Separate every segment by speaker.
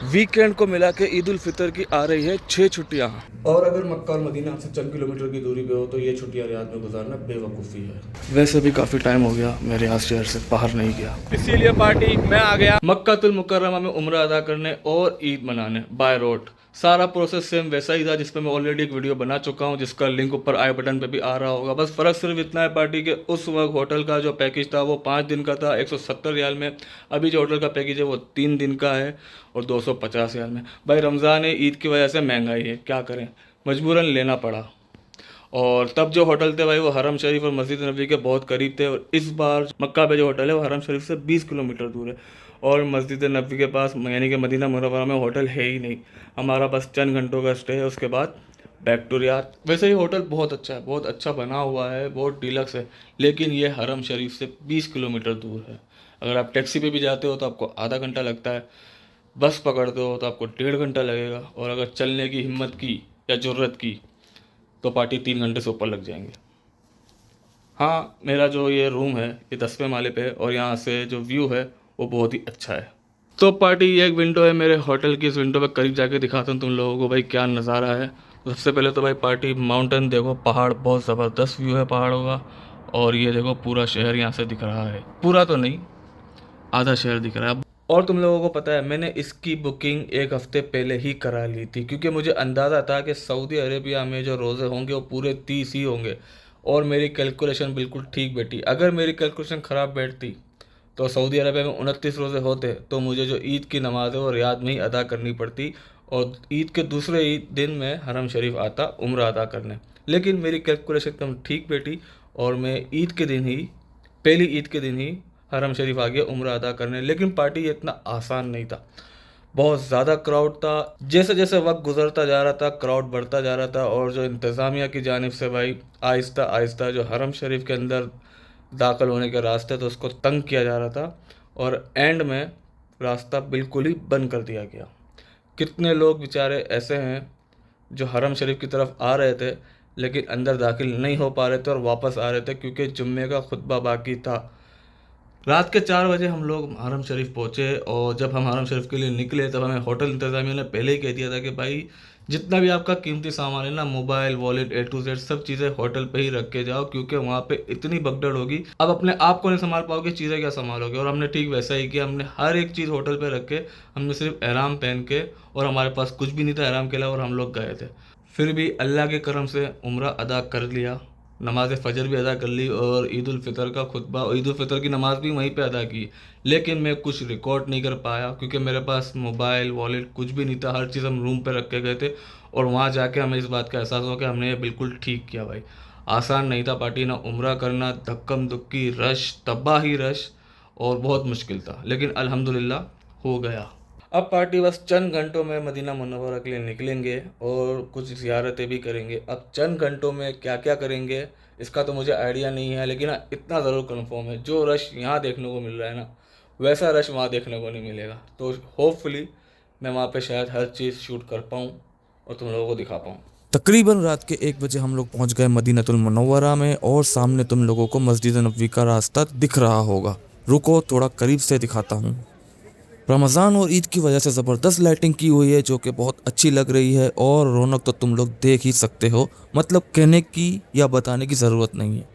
Speaker 1: Weekend को मिला के ईद उल फितर की आ रही है 6 छुट्टियाँ। और अगर मक्का और मदीना से चंद किलोमीटर की दूरी पे हो तो ये छुट्टियाँ रियाद में गुजारना बेवकूफ़ी है। वैसे भी काफ़ी टाइम हो गया मैं रियाद शहर से बाहर नहीं गया, इसीलिए पार्टी मैं आ गया मक्कातुल मुकर्रमा में उम्रा अदा करने और ईद मनाने बाय रोड। सारा प्रोसेस सेम वैसा ही था जिस पे मैं ऑलरेडी एक वीडियो बना चुका हूँ, जिसका लिंक ऊपर आई बटन पे भी आ रहा होगा। बस फ़र्क सिर्फ इतना है पार्टी के उस वक्त होटल का जो पैकेज था वो 5 दिन का था 170 रियाल में। अभी जो होटल का पैकेज है वो 3 दिन का है और 250 रियाल में। भाई रमज़ान है, ईद की वजह से महंगाई है, क्या करें, मजबूरन लेना पड़ा। और तब जो होटल थे भाई वो हरम शरीफ और मस्जिद नबी के बहुत करीब थे, और इस बार मक्का पे जो होटल है वो हरम शरीफ से 20 किलोमीटर दूर है और मस्जिद नबी के पास यानी कि मदीना मुनव्वरा में होटल है ही नहीं। हमारा बस चंद घंटों का स्टे है, उसके बाद बैक टू रियाद। वैसे ही होटल बहुत अच्छा है, बहुत अच्छा बना हुआ है, बहुत डीलक्स है, लेकिन ये हरम शरीफ से 20 किलोमीटर दूर है। अगर आप टैक्सी पे भी जाते हो तो आपको आधा घंटा लगता है, बस पकड़ते हो तो आपको 1.5 घंटा लगेगा, और अगर चलने की हिम्मत की या ज़रूरत की तो पार्टी 3 घंटे से ऊपर लग जाएंगे। हाँ, मेरा जो ये रूम है ये 10वें माले पे है और यहाँ से जो व्यू है वो बहुत ही अच्छा है। तो पार्टी ये एक विंडो है मेरे होटल की, इस विंडो पे करीब जाके दिखाता हूँ तुम लोगों को भाई क्या नज़ारा है। तो सबसे पहले तो भाई पार्टी माउंटेन देखो, पहाड़, बहुत ज़बरदस्त व्यू है पहाड़ों का। और ये देखो पूरा शहर यहाँ से दिख रहा है, पूरा तो नहीं, आधा शहर दिख रहा है। और तुम लोगों को पता है मैंने इसकी बुकिंग एक हफ्ते पहले ही करा ली थी, क्योंकि मुझे अंदाज़ा था कि सऊदी अरेबिया में जो रोज़े होंगे वो पूरे 30 ही होंगे। और मेरी कैलकुलेशन बिल्कुल ठीक बैठी। अगर मेरी कैलकुलेशन ख़राब बैठती तो सऊदी अरबिया में 29 रोज़े होते तो मुझे जो ईद की नमाज़ है वो रियाद में ही अदा करनी पड़ती, और ईद के दूसरे ईद दिन में हरम शरीफ आता उम्रा अदा करने। लेकिन मेरी कैलकुलेशन एकदम ठीक बैठी और मैं ईद के दिन ही, पहली ईद के दिन ही हरम शरीफ आ गया उम्रा अदा करने। लेकिन पार्टी ये इतना आसान नहीं था, बहुत ज़्यादा क्राउड था। जैसे जैसे वक्त गुजरता जा रहा था क्राउड बढ़ता जा रहा था, और जो इंतज़ामिया की जानिब से भाई आहिस्ता आहिस्ता जो हरम शरीफ के अंदर दाखिल होने के रास्ते थे उसको तंग किया जा रहा था, और एंड में रास्ता बिल्कुल ही बंद कर दिया गया। कितने लोग बेचारे ऐसे हैं जो हरम शरीफ की तरफ आ रहे थे लेकिन अंदर दाखिल नहीं हो पा रहे थे और वापस आ रहे थे क्योंकि जुम्मे का खुतबा बाकी था। रात के 4 बजे हम लोग हरम शरीफ पहुँचे, और जब हम हरम शरीफ के लिए निकले तब हमें होटल इंतज़ामिया ने पहले ही कह दिया था कि भाई जितना भी आपका कीमती सामान है ना, mobile, wallet, A to Z सब चीज़ें होटल पे ही रख के जाओ, क्योंकि वहाँ पे इतनी भगदड़ होगी, अब अपने आप को नहीं संभाल पाओगे, चीज़ें क्या संभालोगे। और हमने ठीक वैसा ही किया, हमने हर एक चीज़ होटल पे रख के, हमने सिर्फ एहराम पहन के, और हमारे पास कुछ भी नहीं था एहराम के अलावा, और हम लोग गए थे। फिर भी अल्लाह के करम से उम्रा अदा कर लिया, नमाज फ़जर भी अदा कर ली, और ईद उल फ़ितर का खुतबा, ईद उल फ़ितर की नमाज़ भी वहीं पे अदा की। लेकिन मैं कुछ रिकॉर्ड नहीं कर पाया क्योंकि मेरे पास मोबाइल, वॉलेट कुछ भी नहीं था, हर चीज़ हम रूम पे रख के गए थे। और वहाँ जाके हमें इस बात का एहसास हुआ कि हमने ये बिल्कुल ठीक किया भाई। आसान नहीं था पार्टी, ना उम्रा करना, धक्कम धुक्की, रश, तबाही रश, और बहुत मुश्किल था, लेकिन अल्हम्दुलिल्लाह हो गया। अब पार्टी बस चंद घंटों में मदीना मुनव्वरा के लिए निकलेंगे और कुछ ज़ियारतें भी करेंगे। अब चंद घंटों में क्या क्या करेंगे इसका तो मुझे आइडिया नहीं है, लेकिन हाँ, इतना ज़रूर कंफर्म है जो रश यहाँ देखने को मिल रहा है ना, वैसा रश वहाँ देखने को नहीं मिलेगा। तो होपफुली मैं वहाँ पे शायद हर चीज़ शूट कर पाऊँ और तुम लोगों को दिखा पाऊँ।
Speaker 2: तकरीबन रात के 1 बजे हम लोग पहुंच गए मदीनतुल मुनव्वरा में, और सामने तुम लोगों को मस्जिद नबवी का रास्ता दिख रहा होगा। रुको थोड़ा करीब से दिखाता हूँ। रमज़ान और ईद की वजह से ज़बरदस्त लाइटिंग की हुई है जो कि बहुत अच्छी लग रही है, और रौनक तो तुम लोग देख ही सकते हो, मतलब कहने की या बताने की ज़रूरत नहीं है।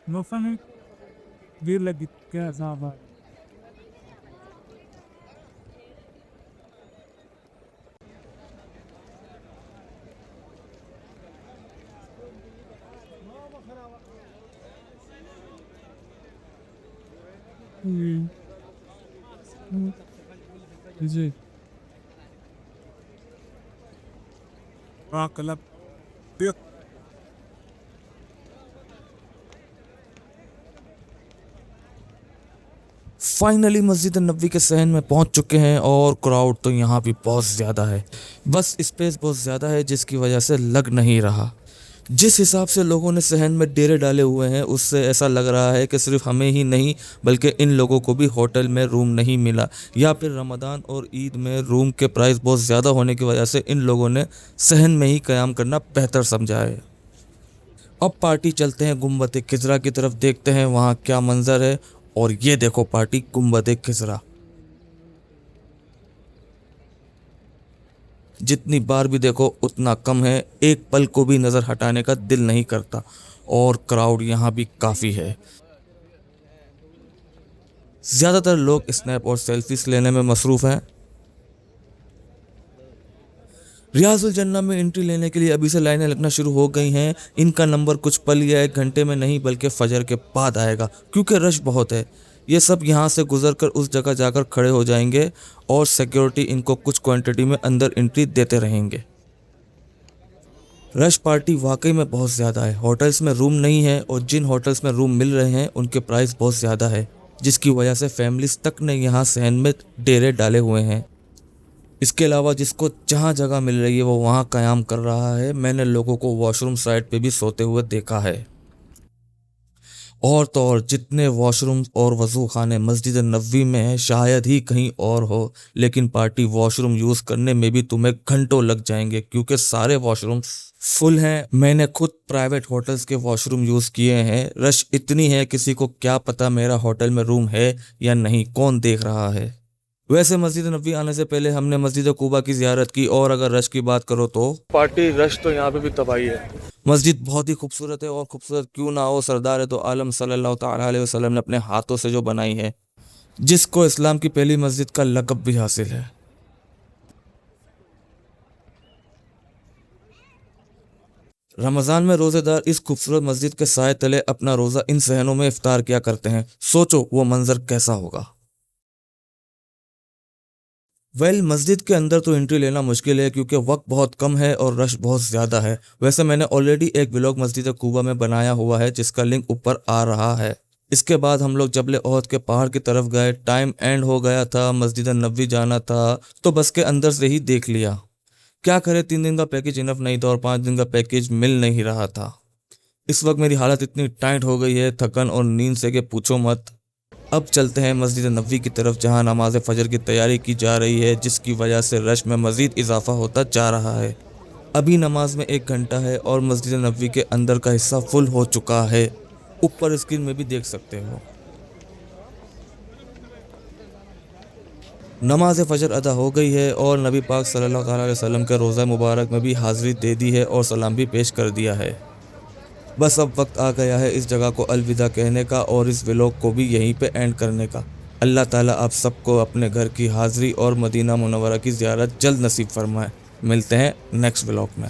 Speaker 3: No funny. Bir lagi kya sabar. Hmm. G club
Speaker 2: finally मस्जिद नबवी के सहन में पहुंच चुके हैं, और क्राउड तो यहाँ भी बहुत ज़्यादा है, बस स्पेस बहुत ज़्यादा है जिसकी वजह से लग नहीं रहा। जिस हिसाब से लोगों ने सहन में डेरे डाले हुए हैं उससे ऐसा लग रहा है कि सिर्फ हमें ही नहीं बल्कि इन लोगों को भी होटल में रूम नहीं मिला, या फिर रमज़ान और ईद में रूम के प्राइस बहुत ज़्यादा होने की वजह से इन लोगों ने सहन में ही क़याम करना बेहतर समझा है। अब पार्टी चलते हैं गुम्बद खिज़रा की तरफ, देखते हैं वहाँ क्या मंजर है। और ये देखो पार्टी गुम्बद खिज़रा, जितनी बार भी देखो उतना कम है, एक पल को भी नज़र हटाने का दिल नहीं करता। और क्राउड यहाँ भी काफ़ी है, ज़्यादातर लोग स्नैप और सेल्फीज लेने में मसरूफ़ हैं। रियाजुल जन्ना में एंट्री लेने के लिए अभी से लाइनें लगना शुरू हो गई हैं। इनका नंबर कुछ पल या एक घंटे में नहीं बल्कि फजर के बाद आएगा, क्योंकि रश बहुत है। ये सब यहाँ से गुजरकर उस जगह जाकर खड़े हो जाएंगे और सिक्योरिटी इनको कुछ क्वांटिटी में अंदर एंट्री देते रहेंगे। रश पार्टी वाकई में बहुत ज़्यादा है, होटल्स में रूम नहीं है और जिन होटल्स में रूम मिल रहे हैं उनके प्राइस बहुत ज़्यादा है, जिसकी वजह से फैमिलीज तक ने यहाँ सहन में डेरे डाले हुए हैं। इसके अलावा जिसको जहाँ जगह मिल रही है वो वहाँ क़याम कर रहा है। मैंने लोगों को वॉशरूम साइड पे भी सोते हुए देखा है। और तो और जितने वॉशरूम और वज़ू खाने मस्जिद नबवी में है शायद ही कहीं और हो, लेकिन पार्टी वॉशरूम यूज़ करने में भी तुम्हें घंटों लग जाएंगे क्योंकि सारे वॉशरूम फुल हैं। मैंने खुद प्राइवेट होटल्स के वॉशरूम यूज़ किए हैं। रश इतनी है किसी को क्या पता मेरा होटल में रूम है या नहीं, कौन देख रहा है। वैसे मस्जिद नबवी आने से पहले हमने मस्जिद कुबा की ज़ियारत की, और अगर रश की बात करो तो
Speaker 1: पार्टी रश तो यहाँ पे भी तबाही है।
Speaker 2: मस्जिद बहुत ही खूबसूरत है, और खूबसूरत क्यों ना हो, सरदार तो आलम सल्लल्लाहु तआला अलैहि वसल्लम ने अपने हाथों से जो बनाई है, जिसको इस्लाम की पहली मस्जिद का लक़ब भी हासिल है। रमज़ान में रोज़ेदार इस खूबसूरत मस्जिद के साए तले अपना रोज़ा इन सहनों में इफ्तार किया करते हैं। सोचो वो मंजर कैसा होगा। मस्जिद के अंदर तो एंट्री लेना मुश्किल है क्योंकि वक्त बहुत कम है और रश बहुत ज़्यादा है। वैसे मैंने ऑलरेडी एक व्लॉग मस्जिद कुबा में बनाया हुआ है जिसका लिंक ऊपर आ रहा है। इसके बाद हम लोग जबल ओहद के पहाड़ की तरफ गए। टाइम एंड हो गया था, मस्जिद नबवी जाना था तो बस के अंदर से ही देख लिया। क्या करे, 3 दिन का पैकेज इनफ नहीं था और 5 दिन का पैकेज मिल नहीं रहा था। इस वक्त मेरी हालत इतनी टाइट हो गई है थकन और नींद से कि पूछो मत। अब चलते हैं मस्जिद नबवी की तरफ जहां नमाज फजर की तैयारी की जा रही है, जिसकी वजह से रश में मज़ीद इजाफा होता जा रहा है। अभी नमाज में 1 घंटा है और मस्जिद नबवी के अंदर का हिस्सा फुल हो चुका है, ऊपर स्क्रीन में भी देख सकते हो। नमाज फजर अदा हो गई है और नबी पाक सल्लल्लाहु अलैहि वसल्लम के रोज़ा मुबारक में भी हाज़िरी दे दी है और सलाम भी पेश कर दिया है। बस अब वक्त आ गया है इस जगह को अलविदा कहने का और इस व्लॉग को भी यहीं पे एंड करने का। अल्लाह ताला आप सबको अपने घर की हाज़िरी और मदीना मुनव्वरा की ज़ियारत जल्द नसीब फरमाए। मिलते हैं नेक्स्ट व्लॉग में।